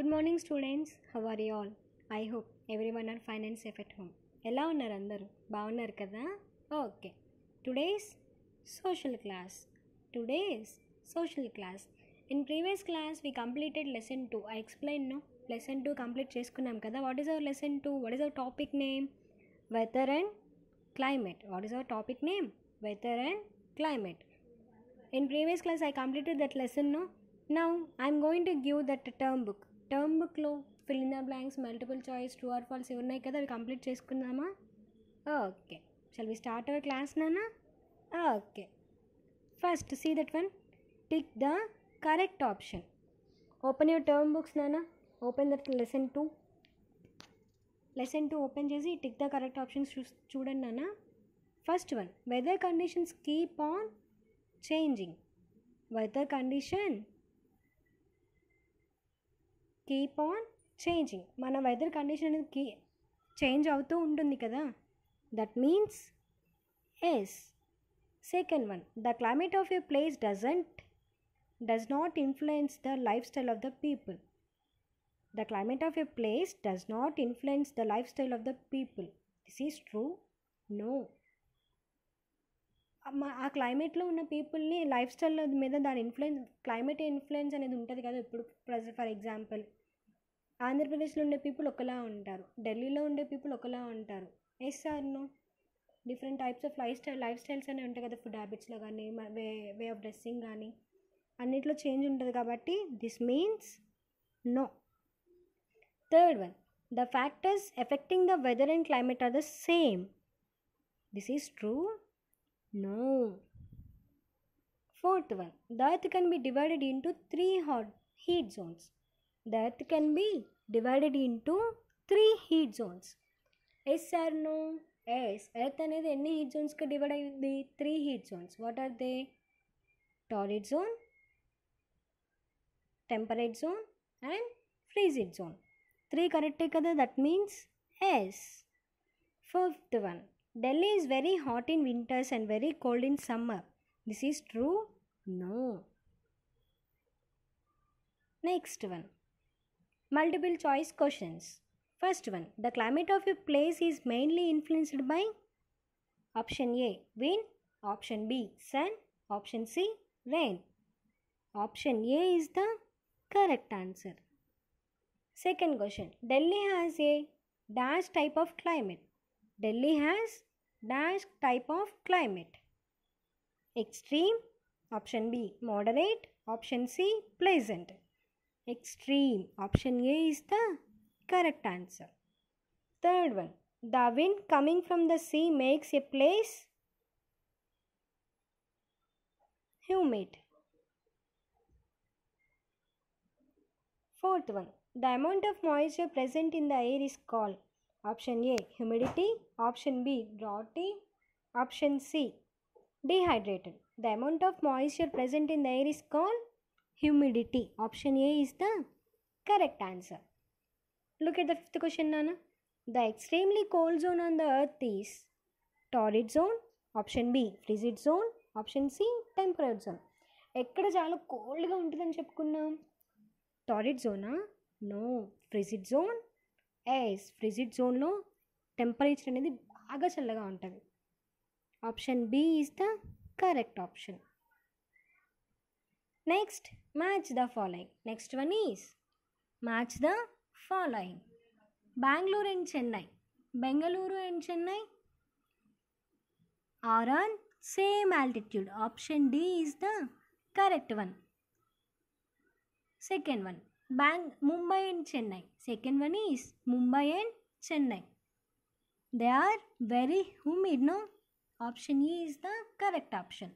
Good morning students. How are you all? I hope everyone are fine and safe at home. ఎలా ఉన్నారు అందరూ? బాగున్నారు కదా? Okay. Today's social class. Today's social class. In previous class we completed lesson 2. I explained no? Lesson 2 complete చేసుకున్నాం కదా? What is our lesson 2? What is our topic name? Weather and climate. What is our topic name? Weather and climate. In previous class I completed that lesson, no? Now I am going to give that term book. Term book లో fill in the blanks, multiple choice, true or false ఇవి ఉన్నాయి కదా, అవి complete చేసుకుందామా? Okay. Shall we start our class, Nana? Okay. First see that one. Tick the correct option. Open your term books, Nana. Open that lesson 2. Lesson 2 open చేసి tick the correct options చూడండి నాన్న. First one, weather conditions keep on changing. Weather condition keep on changing. మన weather condition అనేది change అవుతూ ఉంటుంది కదా, that means yes. Second one, the climate of a place does not influence the life style of the people. The climate of a place does not influence the life style of the people. This is true? No. ఆ క్లైమేట్లో ఉన్న పీపుల్ని life style మీద దాని climate influence అనేది ఉంటుంది కదా. ఇప్పుడు ఫర్ ఎగ్జాంపుల్ ఆంధ్రప్రదేశ్లో ఉండే పీపుల్ ఒకలా ఉంటారు, ఢిల్లీలో ఉండే పీపుల్ ఒకలా ఉంటారు. Yes sir no? Different types of life styles అనేవి ఉంటాయి కదా, ఫుడ్ హ్యాబిట్స్లో కానీ వే ఆఫ్ డ్రెస్సింగ్ కానీ అన్నిట్లో చేంజ్ ఉంటుంది కాబట్టి this means no. Third one, the factors affecting the weather and climate are the same. This is true? No. Fourth one, the earth can be divided into 3 heat zones. The earth can be divided into 3 heat zones. Yes or no? Yes. Earth అనేది ఎన్ని heat జోన్స్కి divide అయింది? 3 heat zones. What are they? Torrid zone, temperate zone and frigid zone. 3 కరెక్టే కదా, that means yes. Fifth one, Delhi is very hot in winters and very cold in summer. This is true? No. Next one, multiple choice questions. First one, the climate of a place is mainly influenced by option A, wind, option B, sun, option C, rain. Option A is the correct answer. Second question, Delhi has a dash type of climate. Delhi has dash type of climate. Extreme, option B, moderate, option C, pleasant. Extreme, option A is the correct answer. Third one, the wind coming from the sea makes a place humid. Fourth one, the amount of moisture present in the air is called option A, humidity, option B, droughty, option C, dehydrated. The amount of moisture present in the air is called humidity. Option A is the correct answer. Look at the fifth question, Nana. The extremely cold zone on the earth is torrid zone, option B, frigid zone, option C, temperate zone. ఎక్కడ చాలా కోల్డ్గా ఉంటుందని చెప్పుకున్నాం? Torrid జోనా? No. Frigid zone? Yes. Frigid జోన్లో temperature అనేది బాగా చల్లగా ఉంటుంది. Option B is the correct option. Next, match the following. Next one is match the following. Bengaluru and Chennai. Bengaluru and Chennai are on same altitude. Option D is the correct one. Second one, Mumbai and Chennai. Second one is Mumbai and Chennai. They are very humid, no? Option E is the correct option.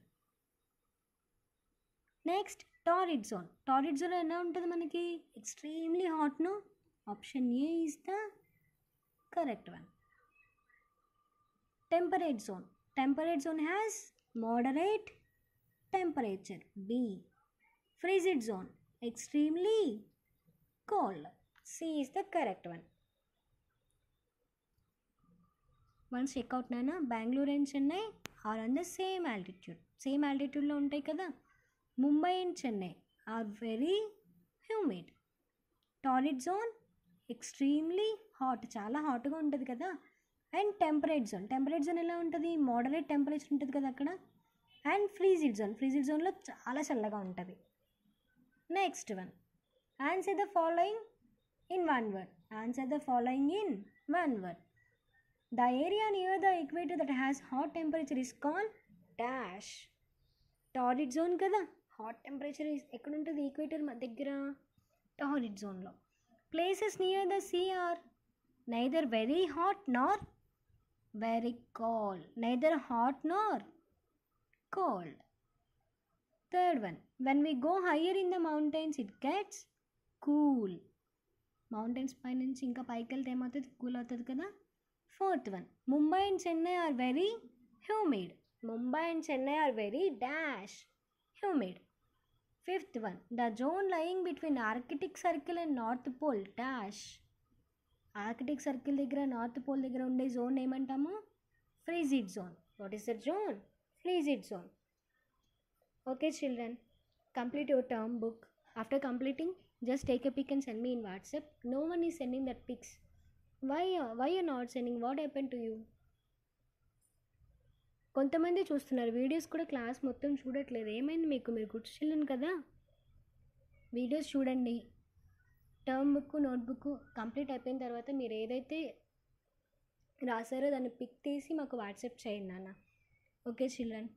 Next, torrid zone. Torrid zone ఎలా ఉంటుంది మనకి? Extremely hot, no? Option A is the correct one. Temperate zone. Temperate zone has moderate temperature. B. Frigid zone. Extremely cold. C is the correct one. Once check out Nana, Bangalore and Chennai are on the same altitude. Same altitude lo untai kada. Mumbai and Chennai are very humid. Torrid zone extremely hot, చాలా హాట్గా ఉంటుంది కదా. And temperate zone ఎలా ఉంటుంది, moderate temperature ఉంటుంది కదా అక్కడ. And ఫ్రీజిడ్ జోన్లో చాలా చల్లగా ఉంటుంది. Next one, answer the following in one word. The area near the equator that has hot temperature is called dash. Torrid zone కదా, హాట్ టెంపరేచర్ ఎక్కడ ఉంటుంది, ఈక్వేటర్ దగ్గర, టారిడ్ జోన్లో. Places near the sea are neither very hot nor very cold. Third one, when we go higher in the mountains it gets cool. Mountains పై నుంచి ఇంకా పైకి వెళ్తే ఏమవుతుంది, కూల్ అవుతుంది కదా. Fourth one, Mumbai and Chennai are very dash humid. Fifth one, the zone lying between Arctic Circle and North Pole dash. Arctic Circle దగ్గర North Pole దగ్గర ఉండే జోన్ ఏమంటాము, frigid zone. What is the zone, frigid zone. Okay children, complete your term book. After completing, just take a pic and send me in WhatsApp. No one is sending that pics. Why you're not sending? What happened to you? కొంతమంది చూస్తున్నారు videos కూడా, class మొత్తం చూడట్లేదు. ఏమైంది మీకు? మీరు good children కదా, videos చూడండి. టర్మ్ బుక్, నోట్బుక్ కంప్లీట్ అయిపోయిన తర్వాత మీరు ఏదైతే రాసారో దాన్ని పిక్ తీసి మాకు వాట్సాప్ చేయండి నాన్న. Okay children.